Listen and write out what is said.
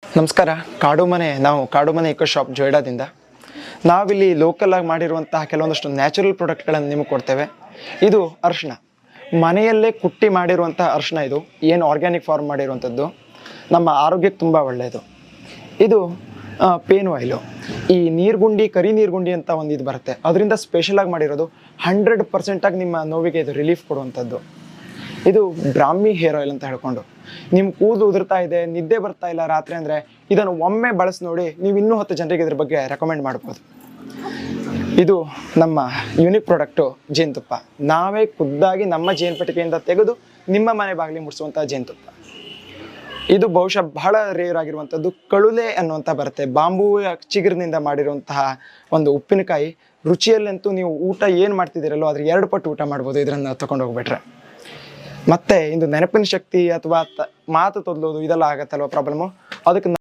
ನಮಸ್ಕಾರ. ನಾವು ಕಾಡು ಮನೆ ಇಕೋ ಶಾಪ್ ಜೊಯ್ಡಾದಿಂದ ನಾವಿಲ್ಲಿ ಲೋಕಲ್ ಆಗಿ ಮಾಡಿರುವಂತಹ ಕೆಲವೊಂದಷ್ಟು ನ್ಯಾಚುರಲ್ ಪ್ರಾಡಕ್ಟ್ಗಳನ್ನು ನಿಮಗೆ ಕೊಡ್ತೇವೆ. ಇದು ಅರಿಶಿಣ, ಮನೆಯಲ್ಲೇ ಕುಟ್ಟಿ ಮಾಡಿರುವಂತಹ ಅರಿಶಿಣ. ಇದು ಏನು ಆರ್ಗ್ಯಾನಿಕ್ ಫಾರ್ಮ್ ಮಾಡಿರುವಂಥದ್ದು, ನಮ್ಮ ಆರೋಗ್ಯಕ್ಕೆ ತುಂಬ ಒಳ್ಳೆಯದು. ಇದು ಪೇನ್ ಆಯಿಲು, ಈ ನೀರ್ಗುಂಡಿ, ಕರಿ ನೀರ್ಗುಂಡಿ ಅಂತ ಒಂದು ಇದು ಬರುತ್ತೆ, ಅದರಿಂದ ಸ್ಪೆಷಲಾಗಿ ಮಾಡಿರೋದು. 100% ನಿಮ್ಮ ನೋವಿಗೆ ಇದು ರಿಲೀಫ್ ಕೊಡುವಂಥದ್ದು. ಇದು ಬ್ರಾಹ್ಮಿ ಹೇರ್ ಆಯಿಲ್ ಅಂತ ಹೇಳ್ಕೊಂಡು, ನಿಮ್ಮ ಕೂದಲು ಉದುರ್ತಾ ಇದೆ, ನಿದ್ದೆ ಬರ್ತಾ ಇಲ್ಲ ರಾತ್ರಿ ಅಂದರೆ ಇದನ್ನು ಒಮ್ಮೆ ಬಳಸಿ ನೋಡಿ, ನೀವು ಇನ್ನೂ 10 ಜನರಿಗೆ ಇದ್ರ ಬಗ್ಗೆ ರೆಕಮೆಂಡ್ ಮಾಡ್ಬೋದು. ಇದು ನಮ್ಮ ಯೂನಿಕ್ ಪ್ರಾಡಕ್ಟು ಜೇನುತುಪ್ಪ. ನಾವೇ ಖುದ್ದಾಗಿ ನಮ್ಮ ಜೇನುಪೆಟ್ಟಿಗೆಯಿಂದ ತೆಗೆದು ನಿಮ್ಮ ಮನೆ ಬಾಗಿಲಿಗೆ ಮುಟ್ಟಿಸುವಂಥ ಜೇನುತುಪ್ಪ. ಇದು ಬಹುಶಃ ಬಹಳ ರೇರ್ ಆಗಿರುವಂಥದ್ದು. ಕಳುಲೆ ಅನ್ನುವಂಥ ಬರುತ್ತೆ, ಬಾಂಬು ಚಿಗುರಿನಿಂದ ಮಾಡಿರುವಂತಹ ಒಂದು ಉಪ್ಪಿನಕಾಯಿ. ರುಚಿಯಲ್ಲಂತೂ ನೀವು ಊಟ ಏನು ಮಾಡ್ತಿದ್ದೀರಲ್ಲೋ ಅದ್ರ 2 ಪಟ್ಟು ಊಟ ಮಾಡ್ಬೋದು ಇದನ್ನು ತೊಗೊಂಡು ಹೋಗ್ಬಿಟ್ರೆ. ಮತ್ತು ಇದು ನೆನಪಿನ ಶಕ್ತಿ ಅಥವಾ ಮಾತು ತೊದಲೋದು ಇದೆಲ್ಲ ಆಗತ್ತಲ್ವ ಪ್ರಾಬ್ಲಮ್ಮು, ಅದಕ್ಕೆ